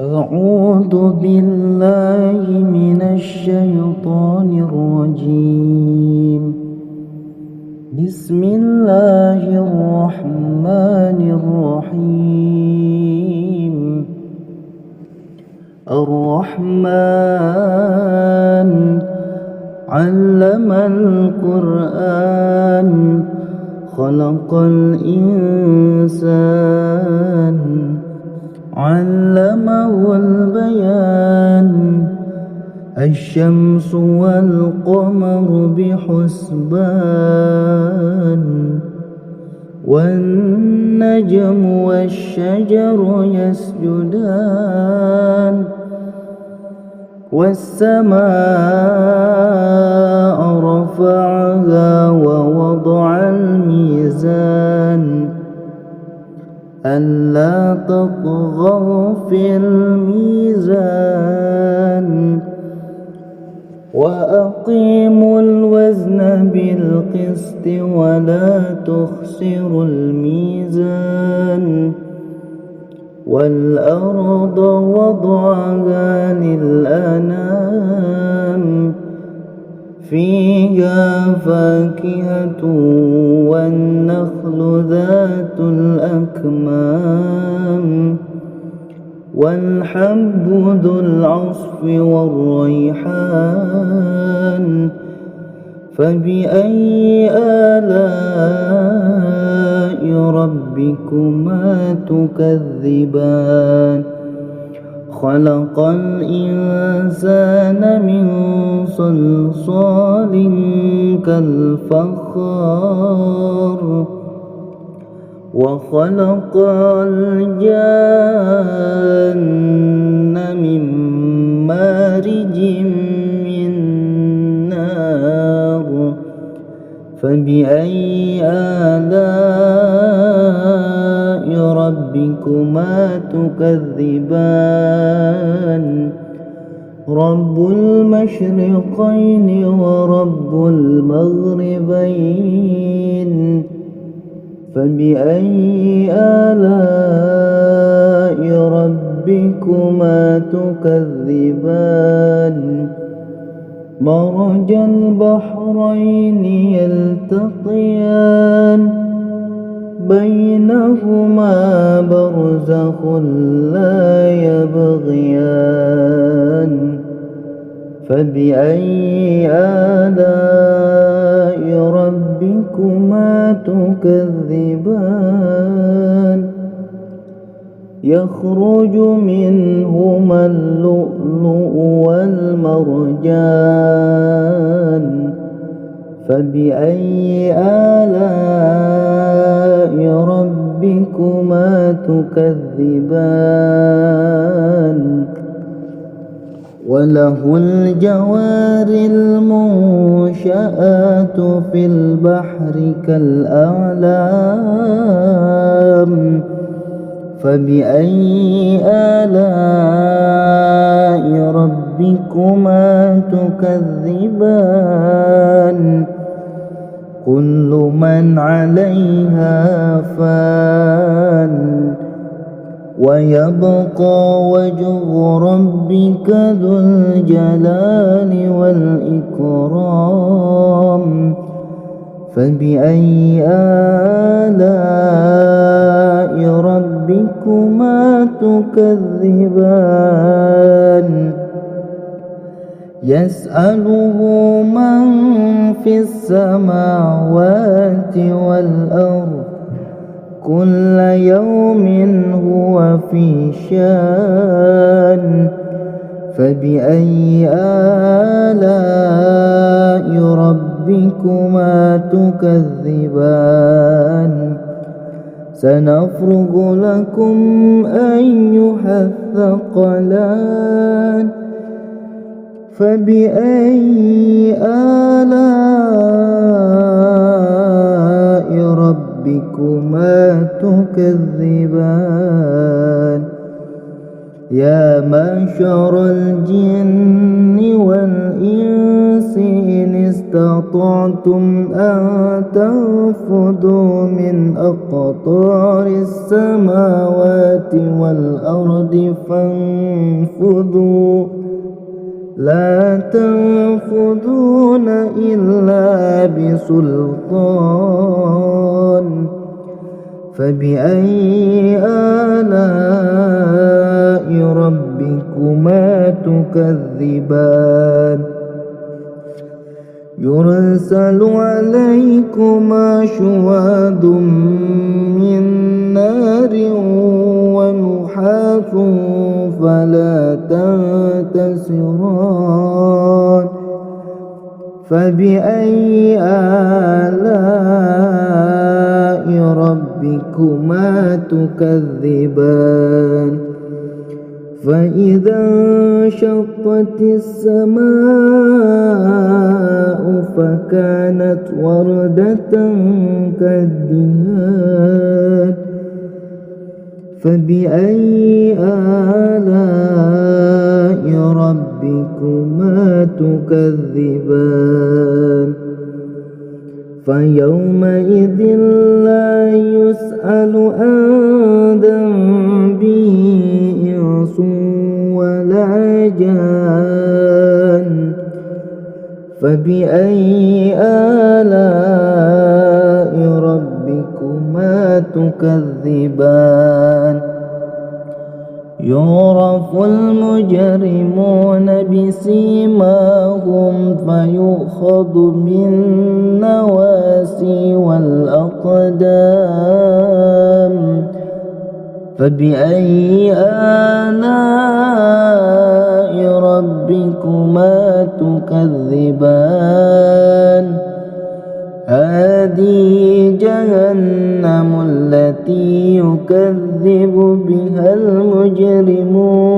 أعوذ بالله من الشيطان الرجيم. بسم الله الرحمن الرحيم. الرحمن علم القرآن خلق الإنسان علمه البيان الشمس والقمر بحسبان والنجم والشجر يسجدان والسماء رفعها ووضع الميزان ألا تطغوا في الميزان وأقيموا الوزن بالقسط ولا تخسروا الميزان والأرض وضعها للأنام فيها فاكهة والنخل ذات الأكمام والحب ذو العصف والريحان فبأي آلاء ربكما تكذبان خلق الإنسان من صلصال كالفخار وخلق الجان من مارج من نار فبأي آلاء ربكما تكذبان رب المشرقين ورب المغربين فبأي آلاء ربكما تكذبان مرج البحرين يلتقيان بينهما برزخ لا يبغيان فبأي آلاء ربكما تكذبان يخرج منهما اللؤلؤ والمرجان فبأي آلاء ربكما تكذبان وله الجوار المنشآت في البحر كالأعلام فبأي آلاء ربكما تكذبان كل من عليها فان ويبقى وجه ربك ذو الجلال والإكرام فبأي آلاء ربكما تكذبان يسأله من في السماوات والأرض كل يوم هو في شان فبأي آلاء ربكما تكذبان سنفرغ لكم أيها الثقلان فبأي آلاء ربكما تكذبان يا معشر الجن والإنس إن استطعتم أن تنفذوا من أقطار السماوات والأرض فانفذوا لا تنفذون إلا بسلطان فبأي آلاء ربكما تكذبان يرسل عليكما شواظ من نار ونحاس فلا تنتصران فبأي آلاء ربكما تكذبان فإذا انشقت السماء فكانت وردة كالدهان فبأي آلاء ربكما تكذبان فيومئذ لا يسأل عن ذنبه إنس ولا جان فبأي آلاء ربكما تكذبان يعرف المجرمون بسيماهم فيؤخذ بالنواسي والأقدام فبأي آلاء ربكما تكذبان هذه جهنم التي يكذب بها المجرمون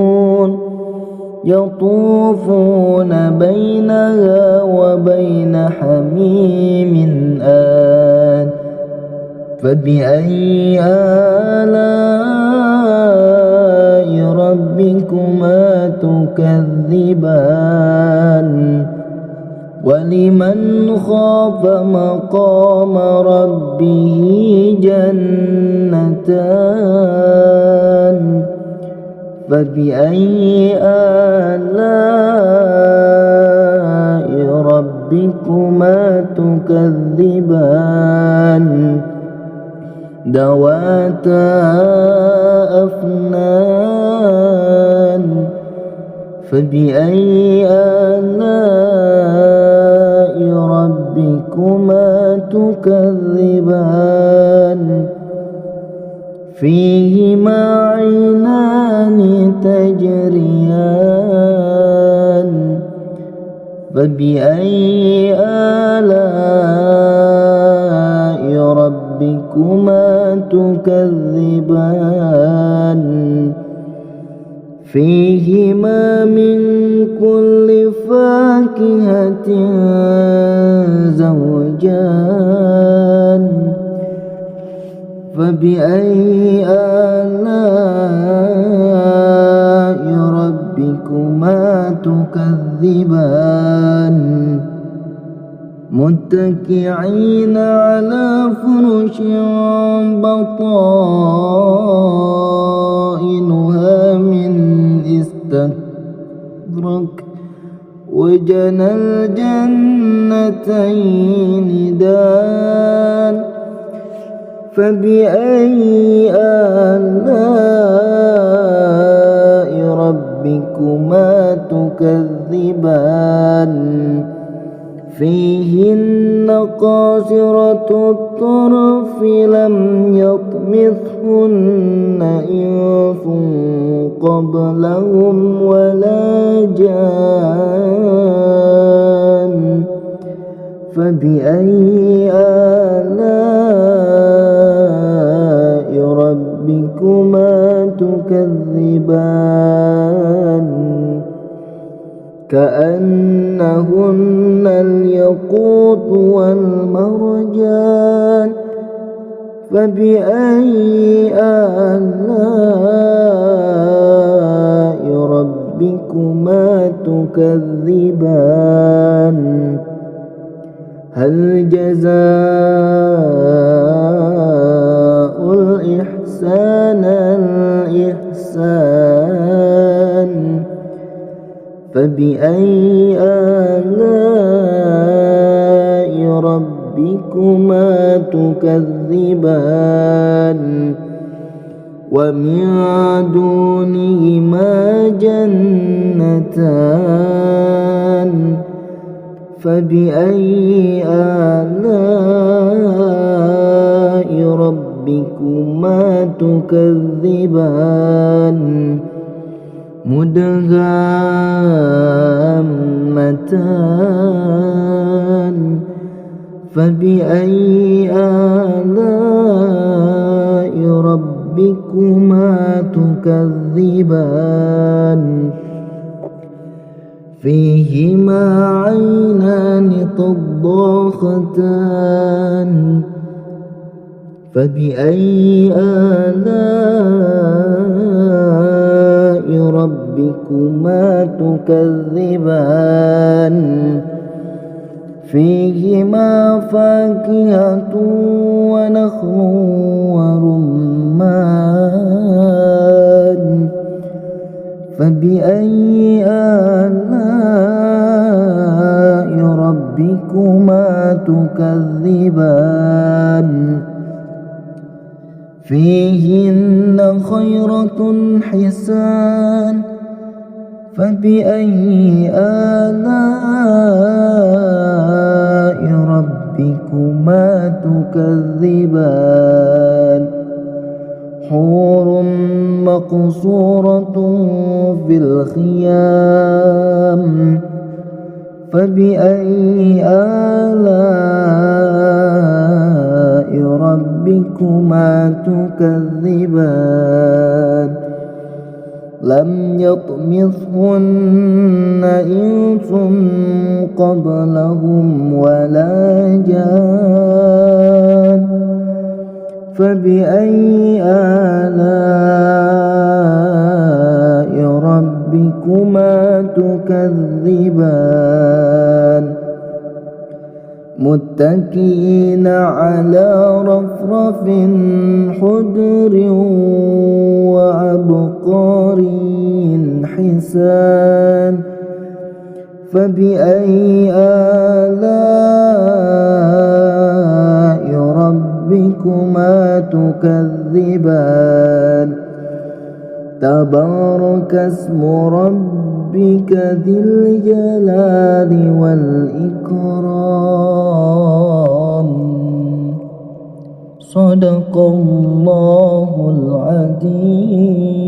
يطوفون بينها وبين حميم آن فبأي آلاء ربكما تكذبان ولمن خاف مقام ربه جنتان فبأي آلاء ربكما تكذبان ذواتا أفنان فبأي آلاء ربكما تكذبان فيهما عينان تجريان فبأي آلاء ربكما تكذبان فيهما من كل فاكهة زوجان فبأي آلاء ربكما تكذبان متكئين على فرش بطائنها من استبرق وجنى الجنتين دان فبأي آلاء ربكما تكذبان فيهن قاصرات الطرف لم يطمثهن إنس قبلهم ولا جان فبأي آلاء ربكما تكذبان كأنهن الياقوت والمرجان فبأي آلاء ربكما تكذبان هل جزاء الإحسان الإحسان فبأي آلاء ربكما تكذبان ومن دونهما جنتان فبأي آلاء ربكما تكذبان مدهامتان فبأي آلاء ربكما تكذبان فيهما عينان تضاختان فبأي آلاء ربكما تكذبان فيهما فاكهة ونخل ورمان فبأي آلاء ربكما تكذبان فيهن خيرة حسان فبأي آلاء ربكما تكذبان حور مقصورة في الخيام فبأي آلاء ربكما تكذبان لم يطمثهن إنس قبلهم ولا جان فبأي آلاء ربكما تكذبان متكئين على رفرف خضر وعبقري حسان فبأي آلاء ربكما تكذبان تبارك اسم ربك ذي الجلال والإكرام صدق الله العظيم.